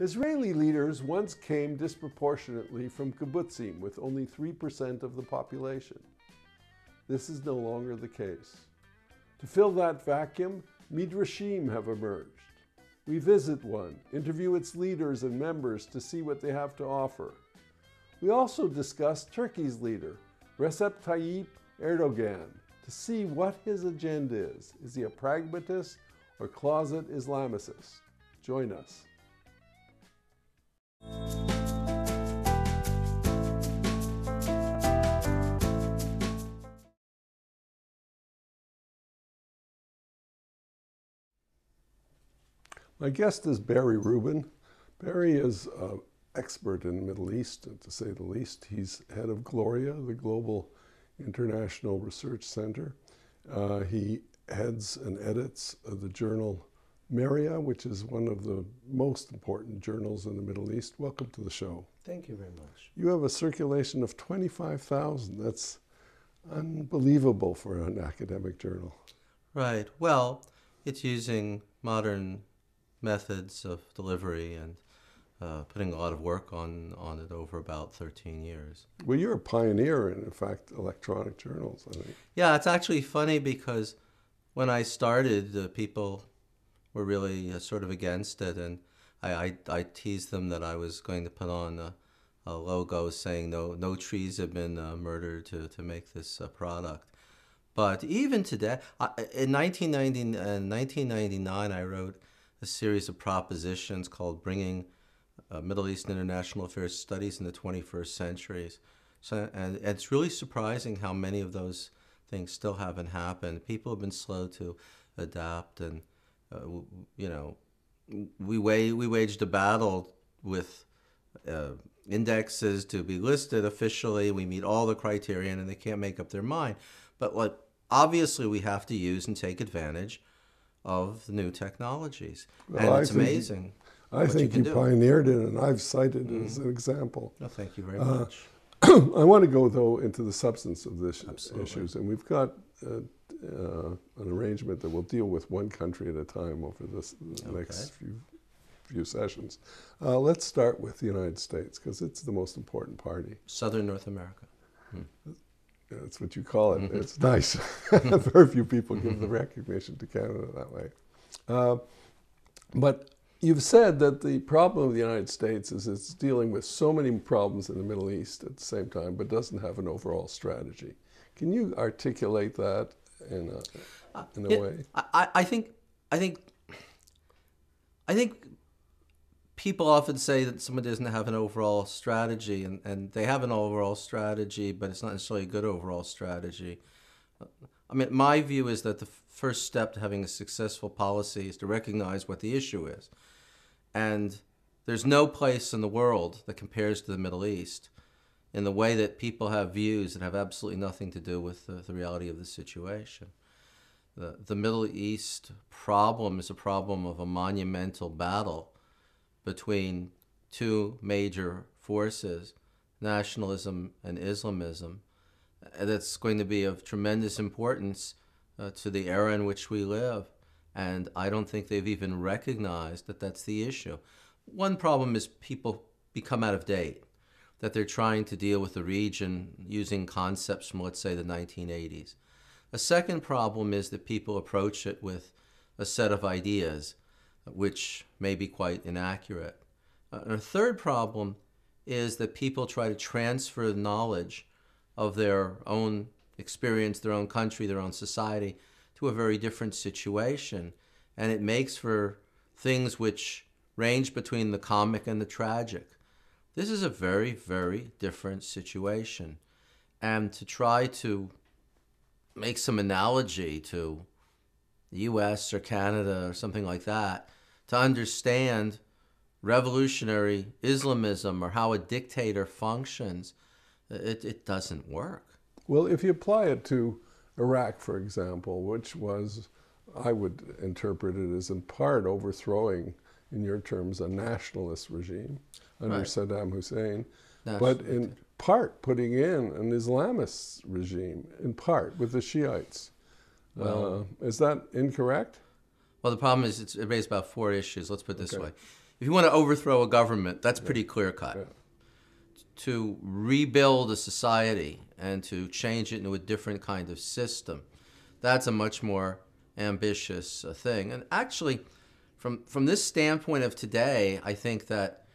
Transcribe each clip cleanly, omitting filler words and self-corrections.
Israeli leaders once came disproportionately from kibbutzim, with only 3% of the population. This is no longer the case. To fill that vacuum, midrashim have emerged. We visit one, interview its leaders and members to see what they have to offer. We also discuss Turkey's leader, Recep Tayyip Erdogan, to see what his agenda is. Is he a pragmatist or closet Islamicist? Join us. My guest is Barry Rubin. Barry is an expert in the Middle East, to say the least. He's head of Gloria, the Global International Research Center. He heads and edits the journal Meria, which is one of the most important journals in the Middle East. Welcome to the show. Thank you very much. You have a circulation of 25,000. That's unbelievable for an academic journal. Right. Well, it's using modern methods of delivery and putting a lot of work on it over about 13 years. Well, you're a pioneer in fact, electronic journals, I think. Yeah, it's actually funny because when I started, people were really sort of against it, and I teased them that I was going to put on a logo saying no trees have been murdered to make this product. But even today, in 1999, I wrote a series of propositions called Bringing Middle East and International Affairs Studies in the 21st Centuries. And it's really surprising how many of those things still haven't happened. People have been slow to adapt, and we waged a battle with indexes to be listed officially. We meet all the criterion, and they can't make up their mind. But what obviously we have to use and take advantage of the new technologies. Well, and it's amazing. I think you pioneered it, and I've cited it as an example. Well, thank you very much. I want to go, though, into the substance of this issues, and we've got an arrangement that will deal with one country at a time over the next few sessions. Let's start with the United States, because it's the most important party. Southern North America. That's what you call it. It's nice. Very few people give the recognition to Canada that way. But you've said that the problem of the United States is it's dealing with so many problems in the Middle East at the same time, but doesn't have an overall strategy. Can you articulate that in a way? I think people often say that someone doesn't have an overall strategy, and they have an overall strategy, but it's not necessarily a good overall strategy. I mean, my view is that the first step to having a successful policy is to recognize what the issue is. And there's no place in the world that compares to the Middle East in the way that people have views that have absolutely nothing to do with the reality of the situation. The Middle East problem is a problem of a monumental battle between two major forces, nationalism and Islamism, that's going to be of tremendous importance to the era in which we live. And I don't think they've even recognized that that's the issue. One problem is people become out of date, that they're trying to deal with the region using concepts from, let's say, the 1980s. A second problem is that people approach it with a set of ideas which may be quite inaccurate. A third problem is that people try to transfer the knowledge of their own experience, their own country, their own society to a very different situation. And it makes for things which range between the comic and the tragic. This is a very, very different situation. And to try to make some analogy to the US or Canada or something like that, to understand revolutionary Islamism or how a dictator functions, it doesn't work. Well, if you apply it to Iraq, for example, which was, I would interpret it as in part overthrowing, in your terms, a nationalist regime under Saddam Hussein, but in part putting in an Islamist regime, in part with the Shiites. Is that incorrect? Well, the problem is it raised about four issues. Let's put it this way. if you want to overthrow a government, that's pretty clear-cut. Yeah. To rebuild a society and to change it into a different kind of system, that's a much more ambitious thing. And actually, from this standpoint of today, I think that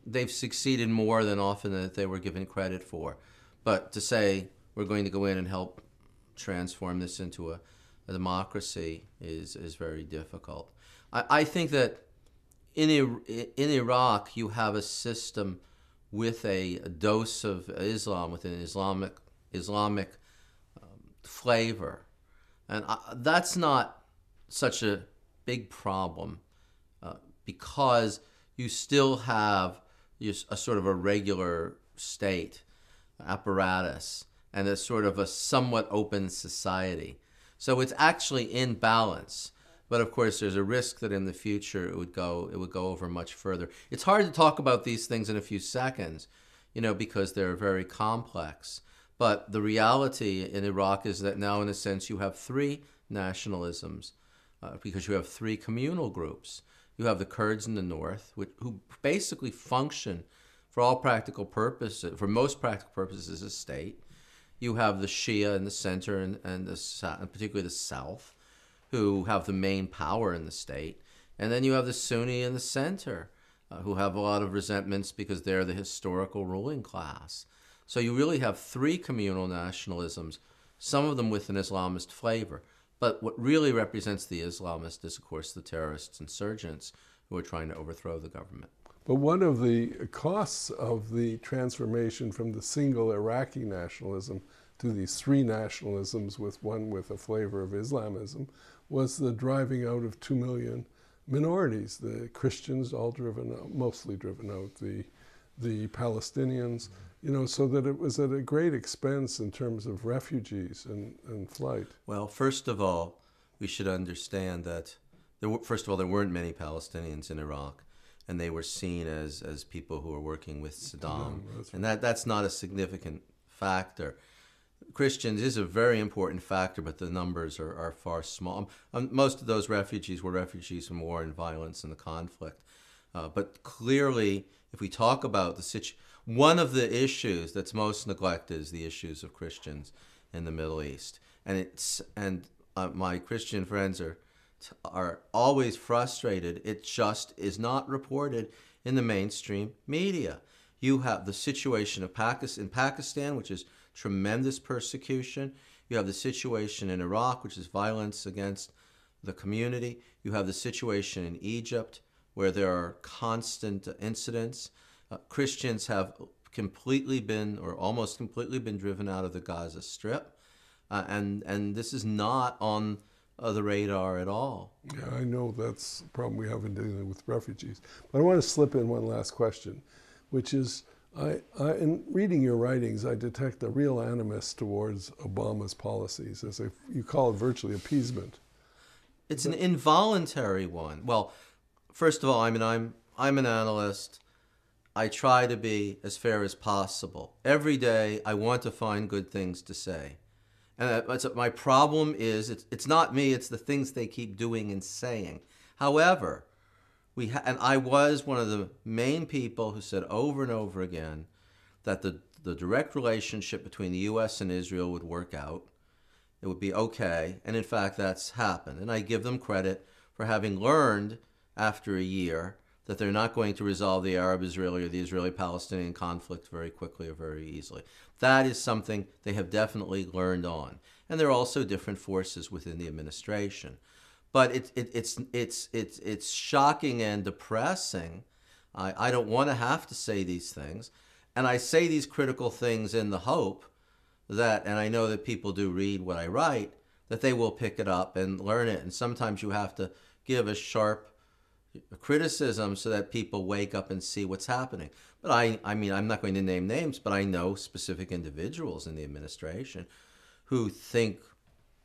they've succeeded more than often that they were given credit for. But to say we're going to go in and help transform this into a democracy is very difficult. I think that in Iraq you have a system with a dose of Islam, with an Islamic flavor, and that's not such a big problem because you still have a sort of a regular state apparatus and a sort of a somewhat open society. So it's actually in balance. But of course, there's a risk that in the future it would go over much further. It's hard to talk about these things in a few seconds, because they're very complex. But the reality in Iraq is that now, in a sense, you have three nationalisms because you have three communal groups. You have the Kurds in the north, who basically function for all practical purposes, for most practical purposes, as a state. You have the Shia in the center and particularly the south, who have the main power in the state. And then you have the Sunni in the center, who have a lot of resentments because they're the historical ruling class. So you really have three communal nationalisms, some of them with an Islamist flavor. But what really represents the Islamist is, of course, the terrorists, insurgents, who are trying to overthrow the government. But one of the costs of the transformation from the single Iraqi nationalism to these three nationalisms, with one with a flavor of Islamism, was the driving out of 2 million minorities. The Christians, all driven out, mostly driven out, the Palestinians, so that it was at a great expense in terms of refugees and flight. Well, first of all, we should understand that, there weren't many Palestinians in Iraq, and they were seen as people who were working with Saddam. And that's not a significant factor. Christians is a very important factor, but the numbers are far small. Most of those refugees were refugees from war and violence and the conflict. But clearly, if we talk about one of the issues that's most neglected is the issues of Christians in the Middle East. And my Christian friends are always frustrated. It just is not reported in the mainstream media. You have the situation of in Pakistan, which is tremendous persecution. You have the situation in Iraq, which is violence against the community. You have the situation in Egypt, where there are constant incidents. Christians have completely been, or almost completely been, driven out of the Gaza Strip. And this is not on the radar at all. Yeah, I know that's the problem we have in dealing with refugees. But I want to slip in one last question, which is, in reading your writings, I detect a real animus towards Obama's policies, as you call it virtually appeasement. It's an involuntary one. Well, first of all, I'm an analyst. I try to be as fair as possible. Every day, I want to find good things to say. And my problem is, it's not me, it's the things they keep doing and saying. However, and I was one of the main people who said over and over again that the direct relationship between the U.S. and Israel would work out. It would be okay. And in fact, that's happened. And I give them credit for having learned after a year that they're not going to resolve the Arab-Israeli or the Israeli-Palestinian conflict very quickly or very easily. That is something they have definitely learned on. And there are also different forces within the administration. But it's shocking and depressing. I don't want to have to say these things. And I say these critical things in the hope that, and I know that people do read what I write, that they will pick it up and learn it. And sometimes you have to give a sharp criticism so that people wake up and see what's happening. But I mean, I'm not going to name names, but I know specific individuals in the administration who think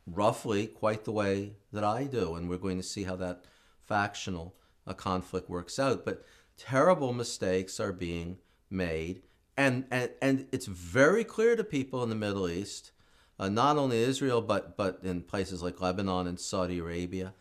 roughly quite the way that I do, and we're going to see how that factional conflict works out. But terrible mistakes are being made, and it's very clear to people in the Middle East, not only Israel, but in places like Lebanon and Saudi Arabia,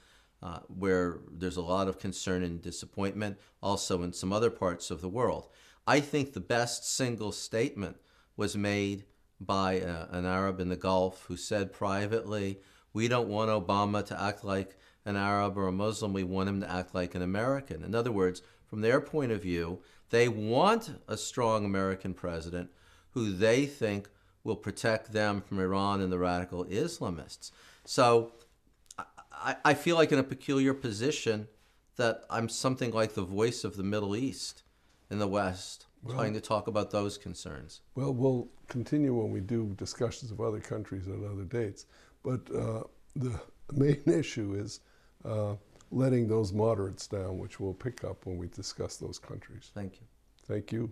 where there's a lot of concern and disappointment, also in some other parts of the world. I think the best single statement was made by an Arab in the Gulf who said privately, we don't want Obama to act like an Arab or a Muslim, we want him to act like an American. In other words, from their point of view, they want a strong American president who they think will protect them from Iran and the radical Islamists. So I feel like in a peculiar position that I'm something like the voice of the Middle East in the West, trying to talk about those concerns. Well, we'll continue when we do discussions of other countries at other dates. But the main issue is letting those moderates down, which we'll pick up when we discuss those countries. Thank you. Thank you.